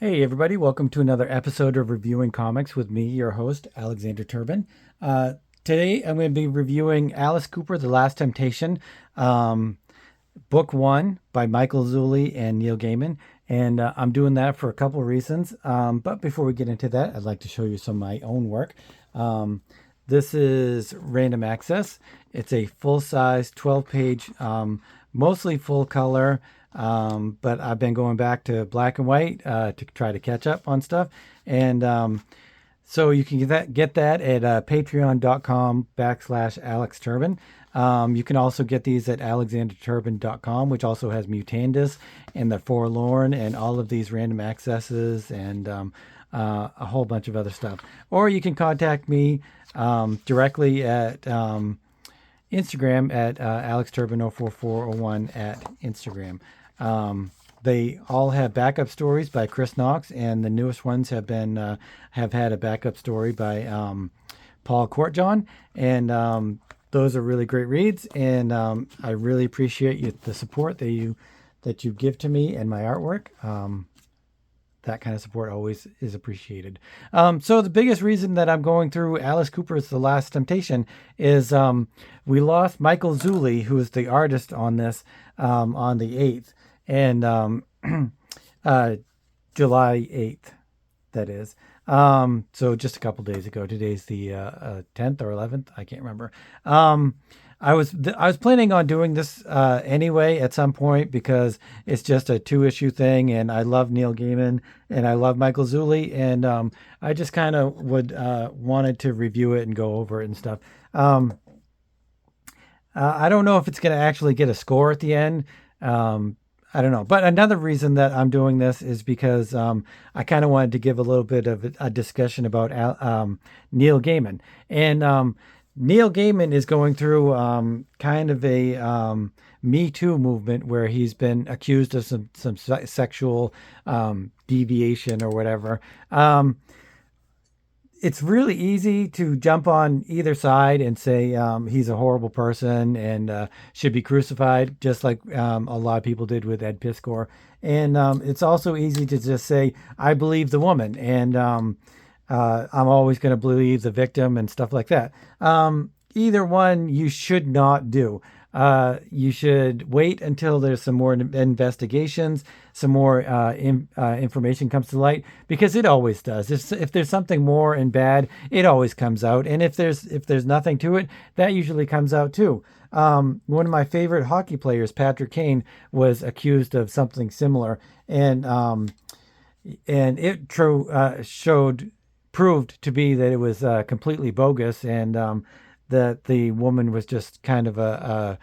Hey, everybody, welcome to another episode of Reviewing Comics with me, your host, Alexander Turbin. Today, I'm going to be reviewing Alice Cooper, The Last Temptation, um, Book One by Michael Zulli and Neil Gaiman. And I'm doing that for a couple of reasons. But before we get into that, I'd like to show you some of my own work. Um, this is Random Access. It's a full-size 12-page, mostly full color, but I've been going back to black and white to try to catch up on stuff. And so you can get that at patreon.com/Alex Turbin. You can also get these at alexanderturbin.com, which also has Mutandis and The Forlorn and all of these random accesses and a whole bunch of other stuff. Or you can contact me directly at Instagram at AlexTurbin04401 at Instagram. They all have backup stories by Chris Knox, and the newest ones have had a backup story by Paul Courtjohn, and those are really great reads. And I really appreciate the support that you give to me and my artwork. That kind of support always is appreciated. So the biggest reason that I'm going through Alice Cooper's The Last Temptation is we lost Michael Zulli, who is the artist on this, on the 8th. And July 8th, that is. So just a couple days ago. Today's the 10th or 11th. I can't remember. I was planning on doing this anyway at some point because it's just a 2-issue thing, and I love Neil Gaiman and I love Michael Zulli, and I just kind of wanted to review it and go over it and stuff. I don't know if it's going to actually get a score at the end. I don't know. But another reason that I'm doing this is because I kind of wanted to give a little bit of a discussion about Neil Gaiman. And Neil Gaiman is going through kind of a Me Too movement where he's been accused of some sexual deviation or whatever. It's really easy to jump on either side and say he's a horrible person and should be crucified, just like a lot of people did with Ed Piskor. And it's also easy to just say, I believe the woman, and I'm always going to believe the victim and stuff like that. Either one you should not do. You should wait until there's some more investigations, some more information comes to light, because it always does. If there's something more and bad, it always comes out. And if there's nothing to it, that usually comes out too. One of my favorite hockey players, Patrick Kane, was accused of something similar, and it proved to be that it was completely bogus, and that the woman was just kind of a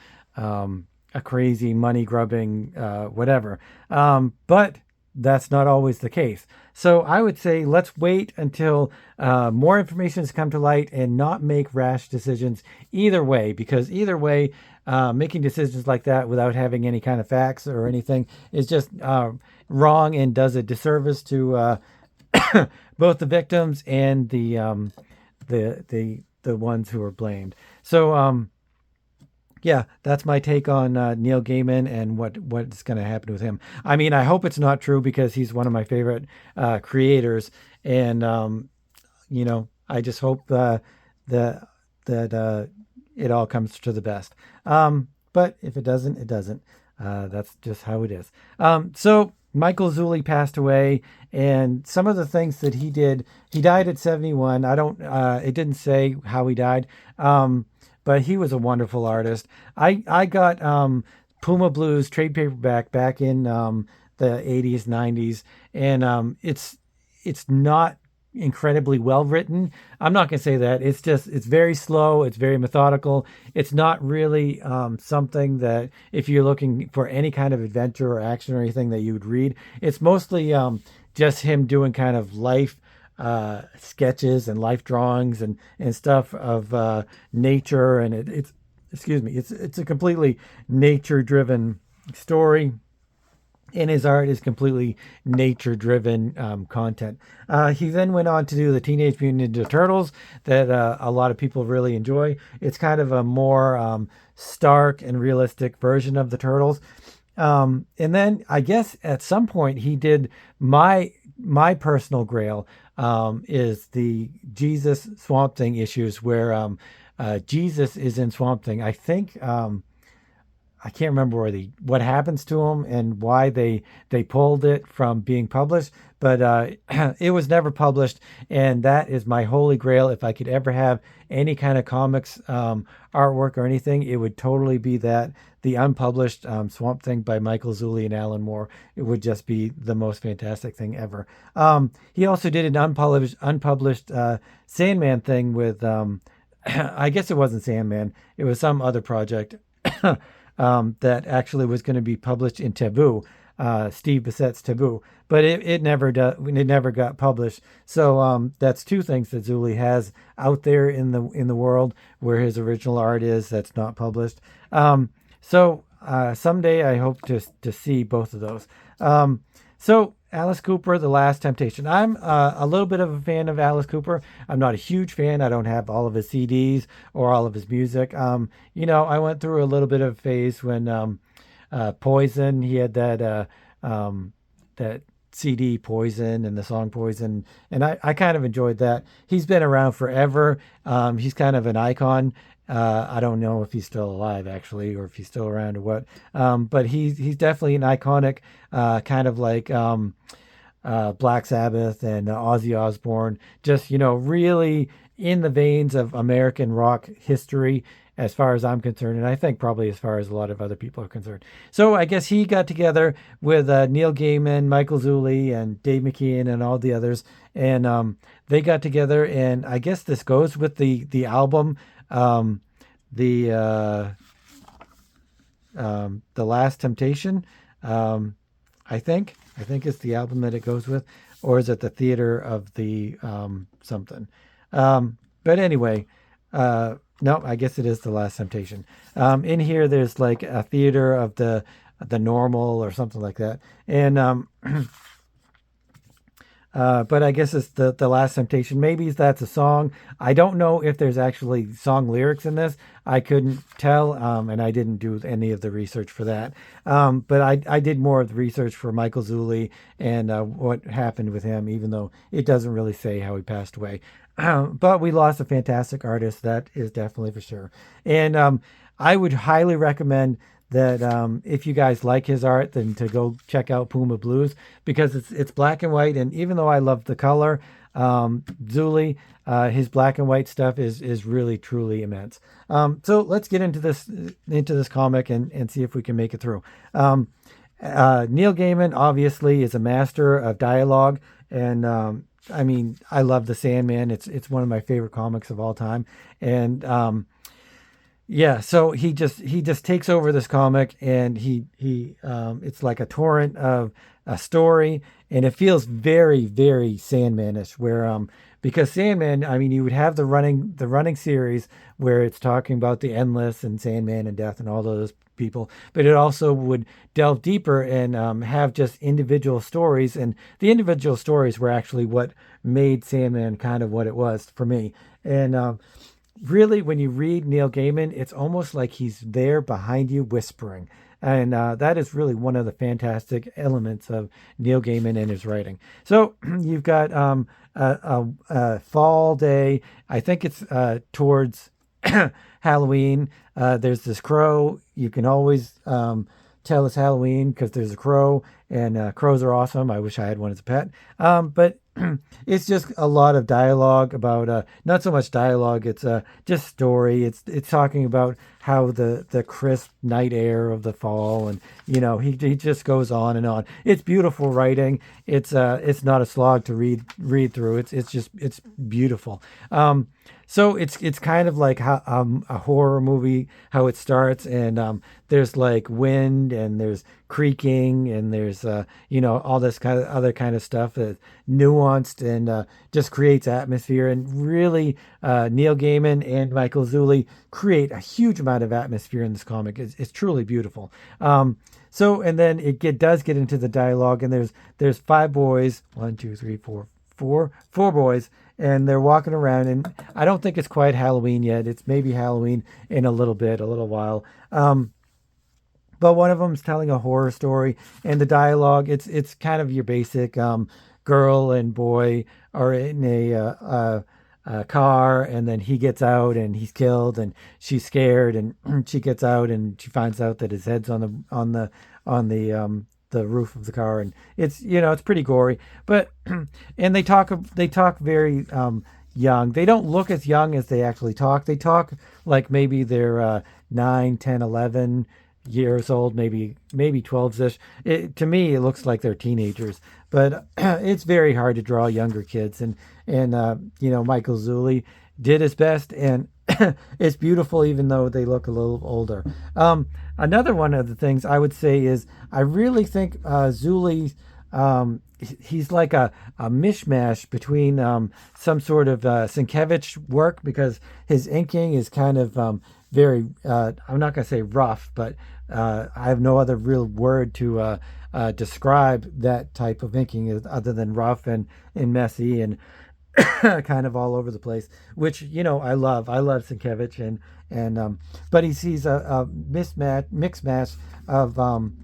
crazy money grubbing whatever. But that's not always the case. So I would say let's wait until more information has come to light and not make rash decisions either way, because either way, making decisions like that without having any kind of facts or anything is just wrong and does a disservice to both the victims and the ones who are blamed. So yeah, that's my take on Neil Gaiman and what's going to happen with him. I mean, I hope it's not true because he's one of my favorite creators, and I just hope that it all comes to the best. But if it doesn't, it doesn't. That's just how it is. So Michael Zulli passed away, and some of the things that he did, he died at 71. It didn't say how he died, but he was a wonderful artist. I got Puma Blues trade paperback back in the 80s, 90s, and it's not incredibly well written. I'm not going to say that. It's very slow. It's very methodical. It's not really something that if you're looking for any kind of adventure or action or anything that you would read. It's mostly just him doing kind of life sketches and life drawings and stuff of nature. And it's a completely nature driven story. And his art is completely nature-driven content. He then went on to do the Teenage Mutant Ninja Turtles that a lot of people really enjoy. It's kind of a more stark and realistic version of the Turtles. And then I guess at some point he did my my personal grail is the Jesus Swamp Thing issues where Jesus is in Swamp Thing. I think I can't remember what happens to him and why they pulled it from being published, but it was never published, and that is my holy grail. If I could ever have any kind of comics artwork or anything, it would totally be that the unpublished Swamp Thing by Michael Zulli and Alan Moore. It would just be the most fantastic thing ever. He also did an unpublished Sandman thing with I guess it wasn't Sandman. It was some other project. That actually was going to be published in Taboo, Steve Bissett's Taboo, but it never got published. So that's two things that Zulli has out there in the world where his original art is that's not published. So someday I hope to see both of those. So Alice Cooper, The Last Temptation. I'm a little bit of a fan of Alice Cooper. I'm not a huge fan. I don't have all of his CDs or all of his music. I went through a little bit of a phase when Poison, he had that CD Poison and the song Poison, and I kind of enjoyed that. He's been around forever. He's kind of an icon. I don't know if he's still alive actually, or if he's still around or what. But he's definitely an iconic, kind of like Black Sabbath and Ozzy Osbourne. Just really in the veins of American rock history, as far as I'm concerned, and I think probably as far as a lot of other people are concerned. So I guess he got together with Neil Gaiman, Michael Zulli, and Dave McKean, and all the others, and they got together. And I guess this goes with the album. The Last Temptation, I think it's the album that it goes with, or is it the Theater of the something? But anyway, no, I guess it is The Last Temptation. In here, there's like a Theater of the Normal or something like that, and but I guess it's the Last Temptation. Maybe that's a song. I don't know if there's actually song lyrics in this. I couldn't tell, and I didn't do any of the research for that. But I did more of the research for Michael Zulli and what happened with him, even though it doesn't really say how he passed away. But we lost a fantastic artist, that is definitely for sure. And I would highly recommend that if you guys like his art, then to go check out Puma Blues, because it's black and white, and even though I love the color, Zulli, his black and white stuff is really truly immense. So let's get into this comic and see if we can make it through. Neil Gaiman obviously is a master of dialogue, and I mean, I love The Sandman. It's one of my favorite comics of all time, and yeah, so he just takes over this comic, and he it's like a torrent of a story, and it feels very, very Sandmanish, where because Sandman, I mean, you would have the running series where it's talking about the Endless and Sandman and Death and all those people, but it also would delve deeper and have just individual stories, and the individual stories were actually what made Sandman kind of what it was for me. And really, when you read Neil Gaiman, it's almost like he's there behind you whispering. And that is really one of the fantastic elements of Neil Gaiman and his writing. So you've got a fall day. I think it's towards Halloween. There's this crow. You can always tell it's Halloween because there's a crow, and crows are awesome. I wish I had one as a pet. But it's just a lot of dialogue about not so much dialogue, it's just story. It's talking about how the crisp night air of the fall, and he just goes on and on. It's beautiful writing. It's not a slog to read through. It's beautiful. So it's kind of like how, a horror movie, how it starts, and there's like wind, and there's creaking, and there's all this kind of other kind of stuff that's nuanced and just creates atmosphere. And really, Neil Gaiman and Michael Zulli create a huge amount of atmosphere in this comic. It's truly beautiful. So, and then it does get into the dialogue, and there's 5 boys, 1, 2, 3, 4, 4 boys, and they're walking around, and I don't think it's quite Halloween yet. It's maybe Halloween in a little while. but one of them's telling a horror story, and the dialogue, it's kind of your basic girl and boy are in a car, and then he gets out and he's killed, and she's scared, and she gets out and she finds out that his head's on the roof of the car, and it's pretty gory, but and they talk very young. They don't look as young as they actually talk. They talk like maybe they're 9, 10, 11 years old, maybe 12ish. To me, it looks like they're teenagers, but it's very hard to draw younger kids, and Michael Zulli did his best, and it's beautiful even though they look a little older. Another one of the things I would say is I really think Zulli, he's like a mishmash between some sort of Sienkiewicz work, because his inking is kind of very, I'm not going to say rough, but I have no other real word to describe that type of inking other than rough and messy and kind of all over the place, which I love. I love Sienkiewicz, and but he's a mixed match of um,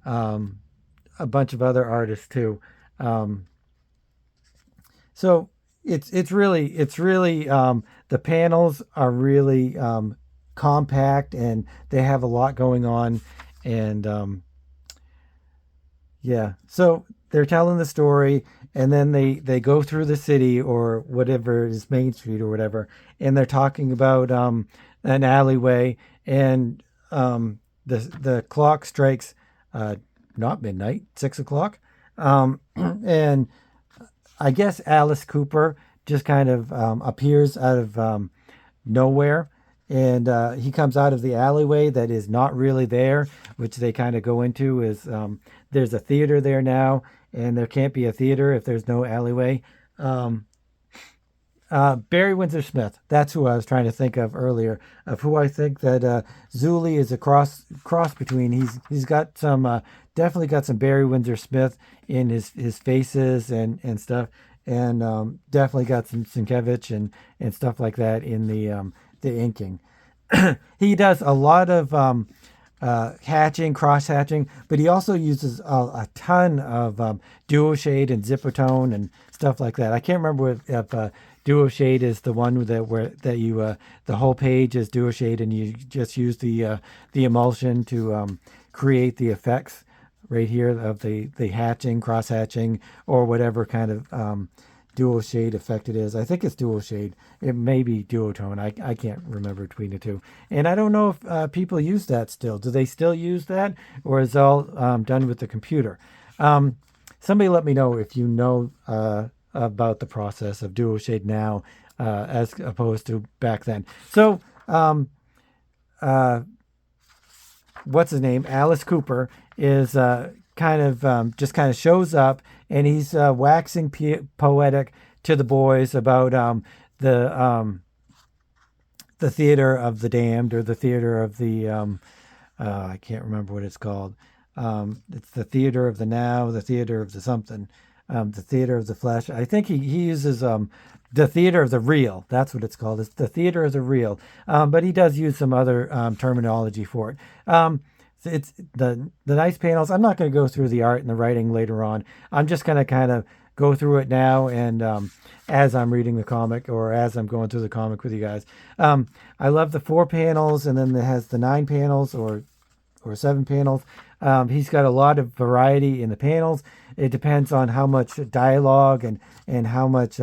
a bunch of other artists too. Um, so it's really the panels are really compact, and they have a lot going on, and yeah. So they're telling the story, and then they go through the city or whatever is Main Street or whatever, and they're talking about an alleyway, and the clock strikes not midnight, 6 o'clock, and I guess Alice Cooper just kind of appears out of nowhere. And he comes out of the alleyway that is not really there, which they kind of go into is there's a theater there now, and there can't be a theater if there's no alleyway. Um, Barry Windsor Smith, that's who I was trying to think of earlier, of who I think that Zulli is a cross between. He's got some definitely got some Barry Windsor Smith in his faces and stuff, and definitely got some Sienkiewicz and stuff like that in the inking. He does a lot of hatching, cross hatching, but he also uses a ton of duo shade and zippertone and stuff like that. I can't remember if duo shade is the one that you the whole page is duo shade, and you just use the emulsion to create the effects right here of the hatching, cross hatching, or whatever kind of dual shade effect it is. I think it's dual shade. It may be duotone. I can't remember between the two. And I don't know if people use that still. Do they still use that, or is it all done with the computer? Somebody let me know if you know about the process of dual shade now as opposed to back then. So uh, what's his name? Alice Cooper is kind of just kind of shows up, and he's waxing poetic to the boys about the theater of the damned, or the theater of the I can't remember what it's called. It's the theater of the now, the theater of the something, the theater of the flesh. I think he uses the theater of the real. That's what it's called. It's the theater of the real. But he does use some other terminology for it. It's the nice panels. I'm not going to go through the art and the writing later on. I'm just going to kind of go through it now, and as I'm reading the comic, or as I'm going through the comic with you guys. I love the 4 panels, and then it has the 9 panels or 7 panels. He's got a lot of variety in the panels. It depends on how much dialogue and how much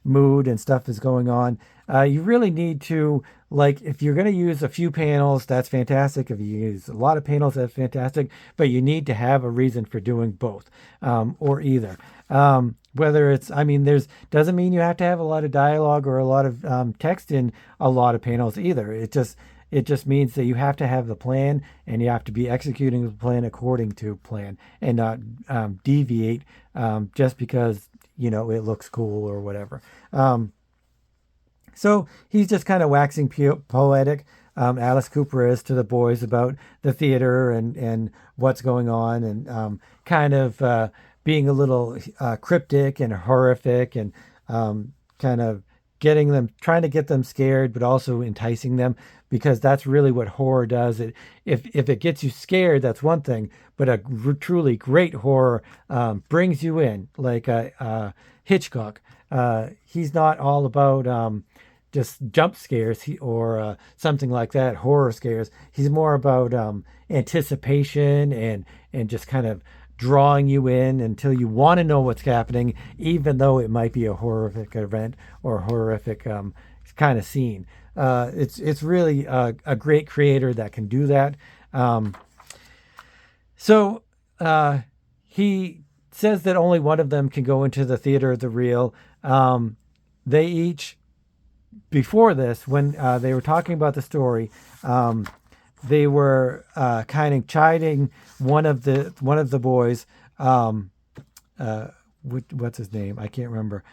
mood and stuff is going on. You really need to, like, if you're going to use a few panels, that's fantastic. If you use a lot of panels, that's fantastic. But you need to have a reason for doing both, or either. Whether it's, I mean, doesn't mean you have to have a lot of dialogue or a lot of text in a lot of panels either. It just means that you have to have the plan, and you have to be executing the plan according to plan, and not deviate just because it looks cool or whatever. So he's just kind of waxing poetic. Alice Cooper is to the boys about the theater and what's going on, and kind of being a little cryptic and horrific, and kind of trying to get them scared, but also enticing them, because that's really what horror does. If it gets you scared, that's one thing, but a truly great horror brings you in, like Hitchcock. He's not all about just jump scares or something like that, horror scares. He's more about anticipation and just kind of drawing you in until you want to know what's happening, even though it might be a horrific event or horrific kind of scene. It's really a great creator that can do that. So he says that only one of them can go into the theater of the real. They each, before this, when they were talking about the story, they were kind of chiding one of the boys. What's his name? I can't remember.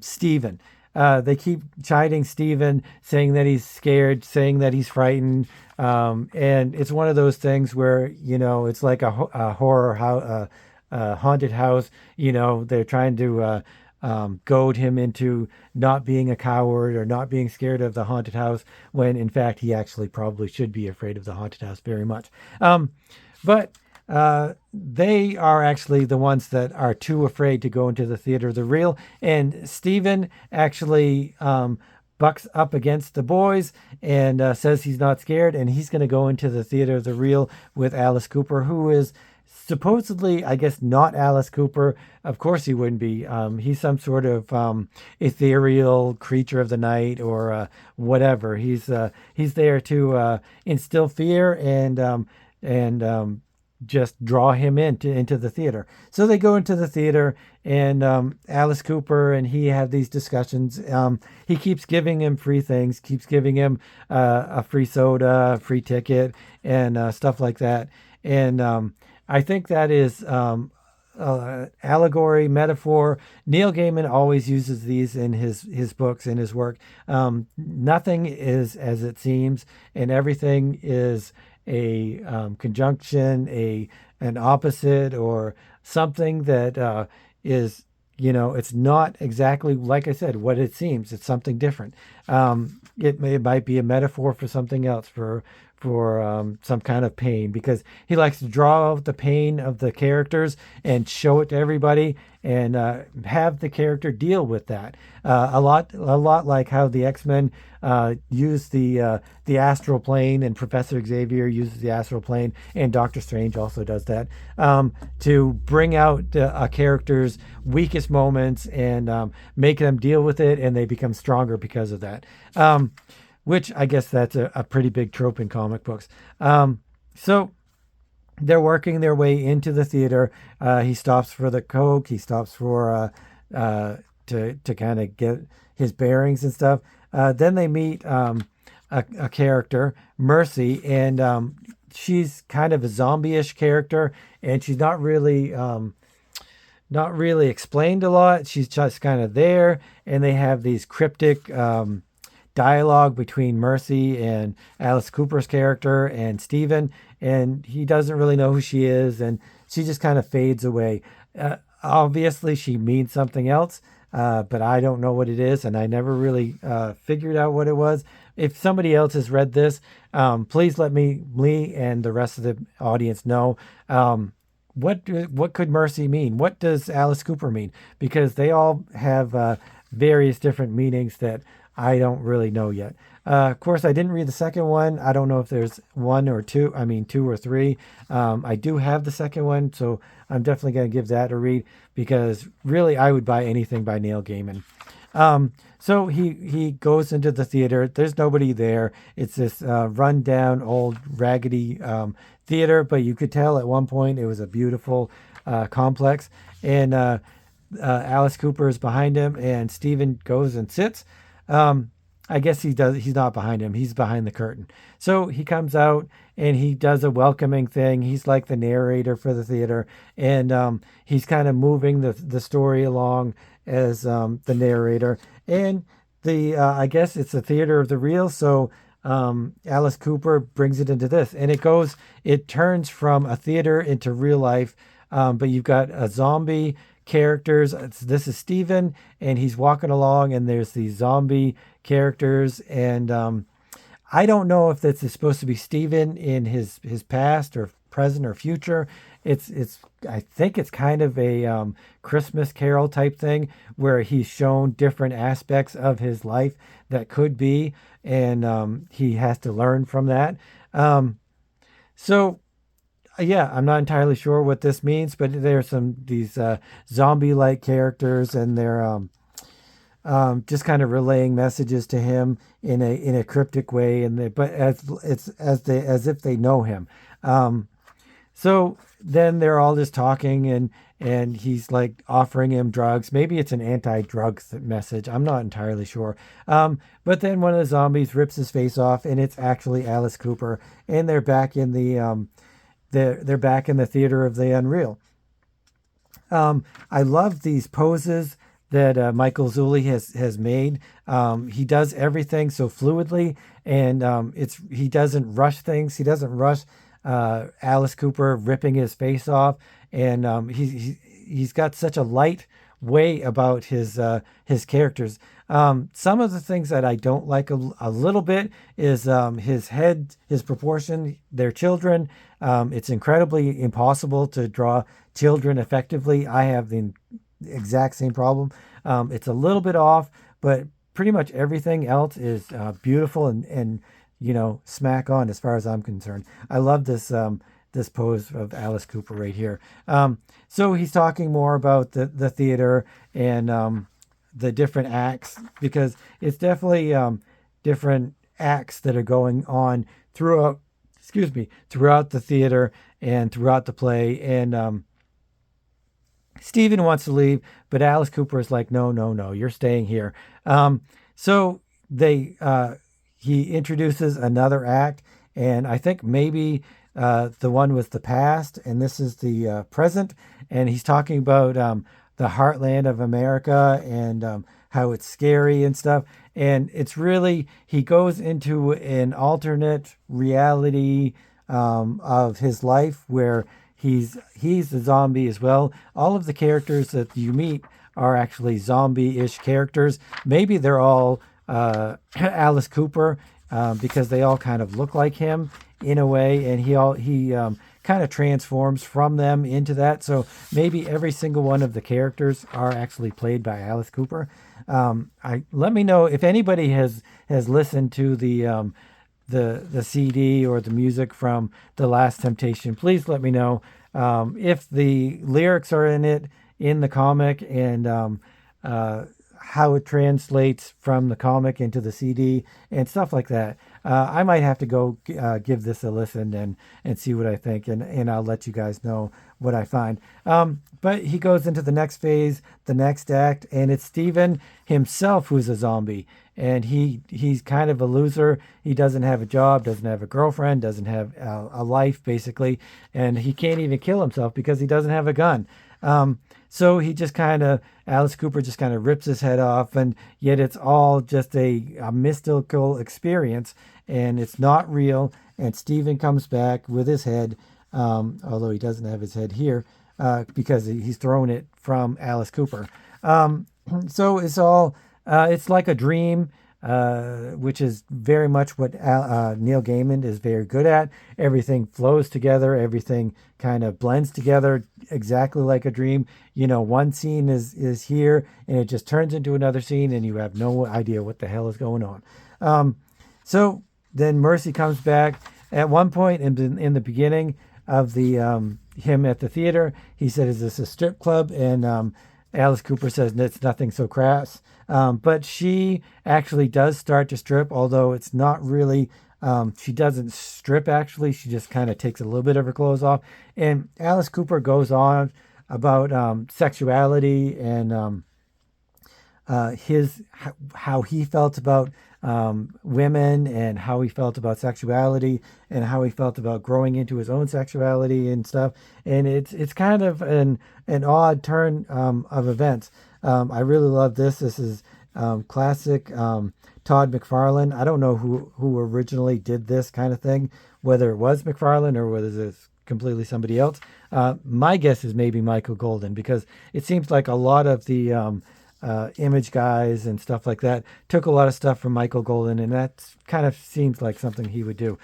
Stephen. They keep chiding Stephen, saying that he's scared, saying that he's frightened. And it's one of those things where, it's like a horror house, haunted house. They're trying to goad him into not being a coward or not being scared of the haunted house, when in fact he actually probably should be afraid of the haunted house very much. But they are actually the ones that are too afraid to go into the theater of the real. And Stephen actually bucks up against the boys and says he's not scared, and he's going to go into the theater of the real with Alice Cooper, who is supposedly, I guess, not Alice Cooper. Of course he wouldn't be. He's some sort of ethereal creature of the night or whatever. He's there to instill fear and just draw him into the theater. So they go into the theater, and Alice Cooper and he have these discussions. He keeps giving him free things, keeps giving him a free soda, a free ticket, and stuff like that. And I think that is allegory, metaphor. Neil Gaiman always uses these in his books, in his work. Nothing is as it seems, and everything is a conjunction, an opposite, or something that is, it's not exactly, like I said, what it seems. It's something different. It might be a metaphor for something else, for some kind of pain, because he likes to draw out the pain of the characters and show it to everybody, and have the character deal with that. A lot like how the X-Men use the astral plane, and Professor Xavier uses the astral plane, and Doctor Strange also does that, to bring out a character's weakest moments and make them deal with it, and they become stronger because of that. Which I guess that's a pretty big trope in comic books. So they're working their way into the theater. He stops for the Coke. He stops for to kind of get his bearings and stuff. Then they meet a character, Mercy, and she's kind of a zombie-ish character, and she's not really explained a lot. She's just kind of there, and they have these cryptic dialogue between Mercy and Alice Cooper's character and Stephen, and he doesn't really know who she is, and she just kind of fades away. Obviously she means something else, but I don't know what it is, and I never really figured out what it was. If somebody else has read this, please let me and the rest of the audience know. What could Mercy mean? What does Alice Cooper mean? Because they all have various different meanings that I don't really know yet. Of course, I didn't read the second one. I don't know if there's two or three. I do have the second one, so I'm definitely going to give that a read, because really I would buy anything by Neil Gaiman. So he goes into the theater. There's nobody there. It's this run-down, old, raggedy theater, but you could tell at one point it was a beautiful complex. And Alice Cooper is behind him, and Stephen goes and sits. I guess he's not behind him. He's behind the curtain. So he comes out and he does a welcoming thing. He's like the narrator for the theater, and he's kind of moving the story along as the narrator. And I guess it's the theater of the real. So Alice Cooper brings it into this, and it turns from a theater into real life. But you've got a zombie characters. This is Steven, and he's walking along, and there's these zombie characters, and I don't know if this is supposed to be Steven in his past or present or future. It's I think it's kind of a Christmas Carol type thing where he's shown different aspects of his life that could be, and he has to learn from that. So yeah, I'm not entirely sure what this means, but there's these zombie-like characters, and they're just kind of relaying messages to him in a cryptic way, and but as if they know him. So then they're all just talking, and he's like offering him drugs. Maybe it's an anti-drugs message. I'm not entirely sure. But then one of the zombies rips his face off, and it's actually Alice Cooper, and they're back in the they're back in the theater of the unreal. I love these poses that Michael Zulli has made. He does everything so fluidly, and he doesn't rush things. He doesn't rush Alice Cooper ripping his face off, and he's got such a light way about his characters. Some of the things that I don't like a little bit is his head, his proportion. They're children. It's incredibly impossible to draw children effectively. I have the exact same problem. It's a little bit off, but pretty much everything else is beautiful and smack on as far as I'm concerned. I love this pose of Alice Cooper right here. So he's talking more about the theater and the different acts, because it's definitely different acts that are going on throughout the theater and throughout the play. And Steven wants to leave, but Alice Cooper is like, no, you're staying here. So he introduces another act, and I think maybe the one with the past, and this is the present, and he's talking about the heartland of America and how it's scary and stuff. And it's really, he goes into an alternate reality of his life where he's a zombie as well. All of the characters that you meet are actually zombie-ish characters. Maybe they're all Alice Cooper because they all kind of look like him in a way, and he kind of transforms from them into that. So maybe every single one of the characters are actually played by Alice Cooper. Let me know if anybody has listened to the CD or the music from The Last Temptation. Please let me know if the lyrics are in the comic, and how it translates from the comic into the CD and stuff like that. I might have to go give this a listen and see what I think, and I'll let you guys know what I find. But he goes into the next phase, the next act, and it's Steven himself who's a zombie. And he's kind of a loser. He doesn't have a job, doesn't have a girlfriend, doesn't have a life, basically. And he can't even kill himself because he doesn't have a gun. So he just Alice Cooper just kind of rips his head off, and yet it's all just a mystical experience, and it's not real. And Steven comes back with his head, although he doesn't have his head here, because he's thrown it from Alice Cooper. So it's all, it's like a dream, which is very much what Neil Gaiman is very good at. Everything flows together. Everything kind of blends together exactly like a dream. One scene is here, and it just turns into another scene, and you have no idea what the hell is going on. So then Mercy comes back. At one point in the beginning of the him at the theater, he said, "Is this a strip club?" And Alice Cooper says, "It's nothing so crass." But she actually does start to strip, although it's not really, she doesn't strip actually. She just kind of takes a little bit of her clothes off. And Alice Cooper goes on about sexuality and how he felt about women, and how he felt about sexuality, and how he felt about growing into his own sexuality and stuff. And it's kind of an odd turn of events. I really love this. This is classic Todd McFarlane. I don't know who originally did this kind of thing, whether it was McFarlane or whether it's completely somebody else. My guess is maybe Michael Golden, because it seems like a lot of the Image guys and stuff like that took a lot of stuff from Michael Golden, and that kind of seems like something he would do.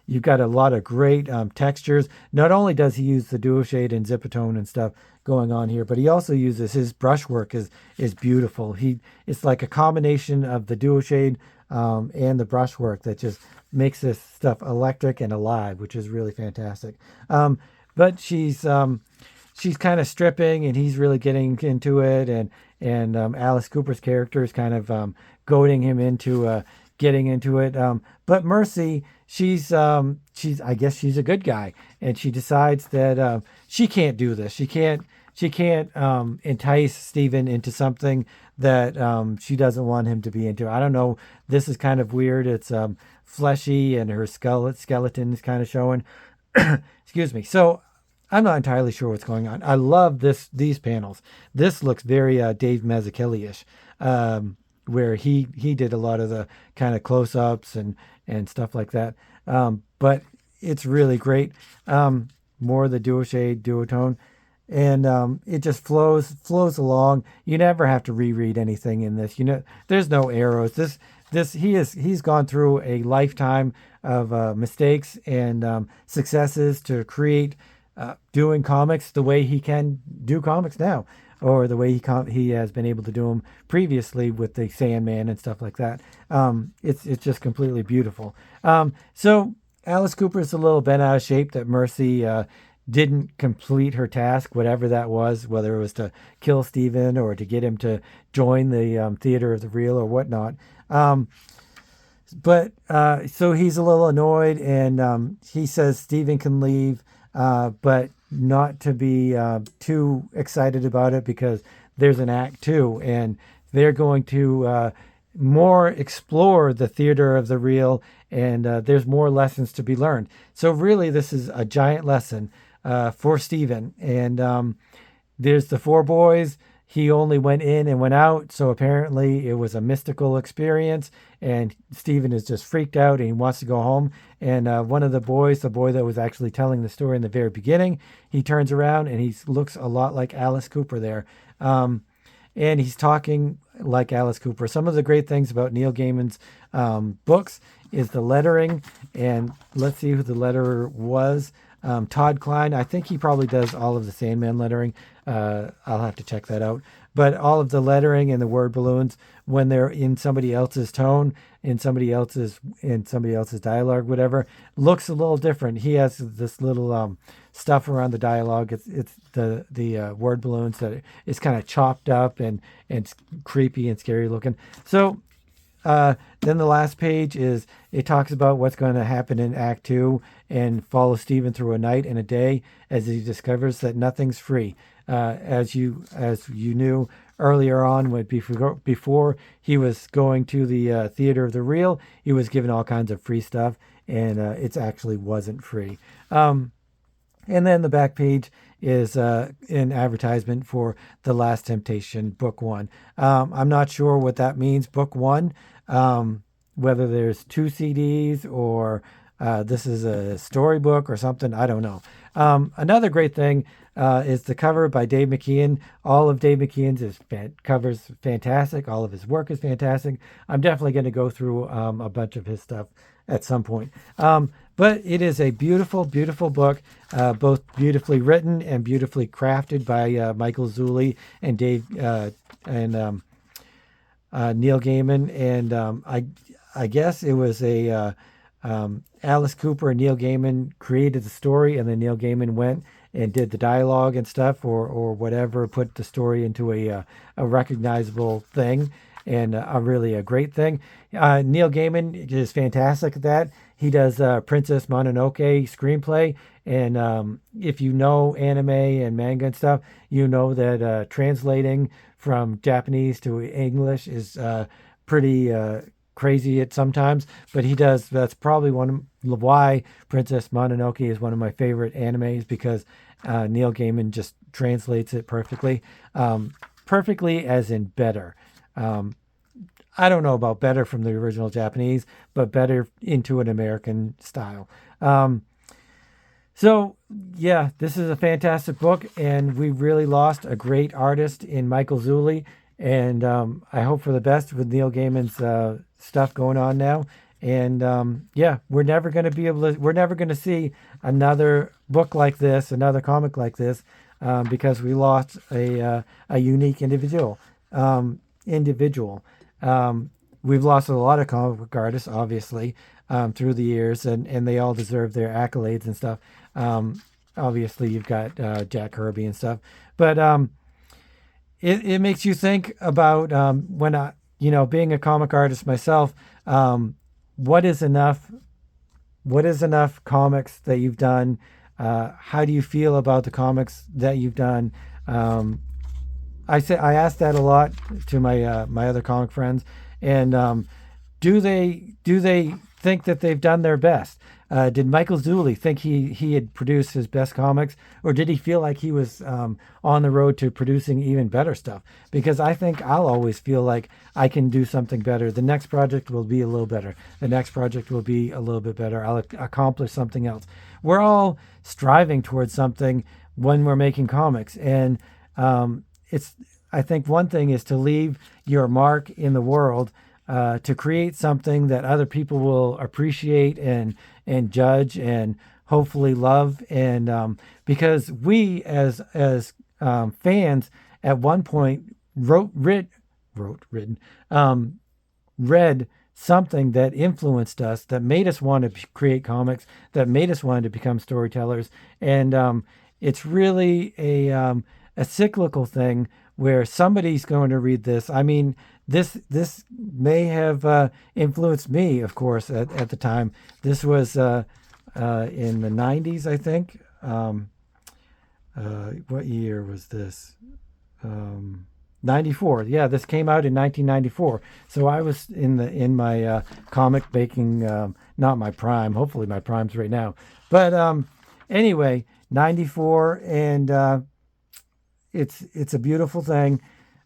You've got a lot of great textures. Not only does he use the Duoshade and Zipatone and stuff going on here, but he also uses his brushwork is beautiful. It's like a combination of the Duoshade and the brushwork that just makes this stuff electric and alive, which is really fantastic. But she's kind of stripping, and he's really getting into it, and Alice Cooper's character is kind of goading him into getting into it. But Mercy, she's I guess she's a good guy, and she decides that she can't do this. She can't entice Steven into something that she doesn't want him to be into. I don't know. This is kind of weird. It's fleshy, and her skeleton is kind of showing. Excuse me. So I'm not entirely sure what's going on. I love these panels. This looks very Dave Mazzucchelli-ish, where he did a lot of the kind of close-ups and stuff like that. But it's really great. More of the Duoshade, Duotone, and it just flows along. You never have to reread anything in this. There's no arrows. He's gone through a lifetime of mistakes and successes to create doing comics the way he can do comics now, or the way he has been able to do them previously with the Sandman and stuff like that. It's just completely beautiful. So Alice Cooper is a little bent out of shape that Mercy didn't complete her task, whatever that was, whether it was to kill Steven or to get him to join the Theater of the Real or whatnot. But so he's a little annoyed, and he says Steven can leave, but not to be too excited about it, because there's an act 2, and they're going to more explore the Theater of the Real, and there's more lessons to be learned. So really, this is a giant lesson for Steven. And there's the 4 boys. He only went in and went out, so apparently it was a mystical experience, and Steven is just freaked out, and he wants to go home. And one of the boys, the boy that was actually telling the story in the very beginning, he turns around, and he looks a lot like Alice Cooper there. And he's talking like Alice Cooper. Some of the great things about Neil Gaiman's books is the lettering, and let's see who the letterer was. Todd Klein. I think he probably does all of the Sandman lettering. I'll have to check that out. But all of the lettering and the word balloons, when they're in somebody else's tone, in somebody else's dialogue, whatever, looks a little different. He has this little stuff around the dialogue. It's the word balloons that is kind of chopped up and it's creepy and scary looking. So then the last page it talks about what's going to happen in Act 2 and follow Steven through a night and a day as he discovers that nothing's free. As you knew earlier on, before he was going to the Theater of the Real, he was given all kinds of free stuff, and it actually wasn't free. And then the back page is an advertisement for The Last Temptation, Book 1. I'm not sure what that means, Book 1, whether there's 2 CDs or this is a storybook or something. I don't know. Another great thing is the cover by Dave McKean. All of Dave McKean's covers fantastic. All of his work is fantastic. I'm definitely going to go through a bunch of his stuff at some point. But it is a beautiful, beautiful book, both beautifully written and beautifully crafted by Michael Zulli and Dave and Neil Gaiman. And I guess it was Alice Cooper and Neil Gaiman created the story, and then Neil Gaiman went and did the dialogue and stuff, or whatever, put the story into a recognizable thing, and really a great thing. Neil Gaiman is fantastic at that. He does Princess Mononoke screenplay, and if you know anime and manga and stuff, you know that translating from Japanese to English is pretty crazy at sometimes, but he does. That's probably why Princess Mononoke is one of my favorite animes, because Neil Gaiman just translates it perfectly. Perfectly as in better. I don't know about better from the original Japanese, but better into an American style. So, yeah, this is a fantastic book, and we really lost a great artist in Michael Zulli. And I hope for the best with Neil Gaiman's stuff going on now. And yeah, we're never going to be able to, we're never going to see another book like this, another comic like this, because we lost a unique individual. Individual. We've lost a lot of comic book artists, obviously, through the years, and they all deserve their accolades and stuff. Obviously, you've got Jack Kirby and stuff, but it makes you think about when I, being a comic artist myself, what is enough? What is enough comics that you've done? How do you feel about the comics that you've done? I ask that a lot to my other comic friends, and do they think that they've done their best? Did Michael Zulli think he had produced his best comics, or did he feel like he was on the road to producing even better stuff? Because I think I'll always feel like I can do something better. The next project will be a little better. The next project will be a little bit better. I'll accomplish something else. We're all striving towards something when we're making comics, and it's. I think one thing is to leave your mark in the world, to create something that other people will appreciate and judge and hopefully love. And because we as fans at one point read something that influenced us, that made us want to create comics, that made us want to become storytellers, and it's really a cyclical thing where somebody's going to read this. I mean, this may have influenced me, of course, at the time. This was in the 90s, I think. What year was this? 94. Yeah, this came out in 1994. So I was in my comic making, not my prime. Hopefully my prime's right now. But anyway, 94, and it's a beautiful thing.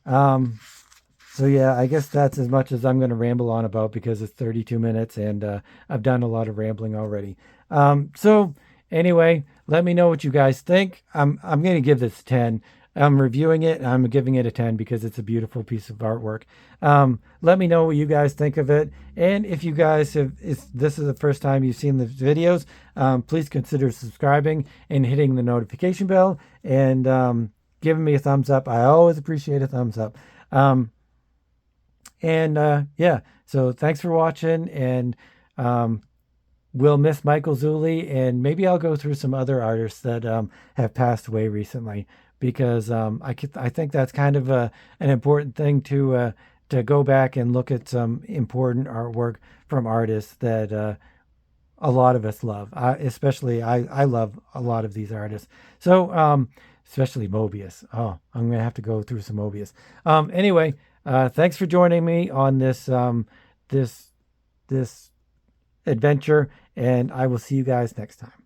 So yeah, I guess that's as much as I'm going to ramble on about, because it's 32 minutes and I've done a lot of rambling already. So anyway, let me know what you guys think. I'm going to give this 10. I'm reviewing it, and I'm giving it a 10 because it's a beautiful piece of artwork. Let me know what you guys think of it. And if you guys if this is the first time you've seen the videos, please consider subscribing and hitting the notification bell, and giving me a thumbs up. I always appreciate a thumbs up. Yeah, so thanks for watching, and we'll miss Michael Zulli, and maybe I'll go through some other artists that have passed away recently, because I think that's kind of an important thing to go back and look at some important artwork from artists that a lot of us love. Especially I love a lot of these artists. So especially Moebius. Oh, I'm gonna have to go through some Moebius. Anyway, thanks for joining me on this this adventure, and I will see you guys next time.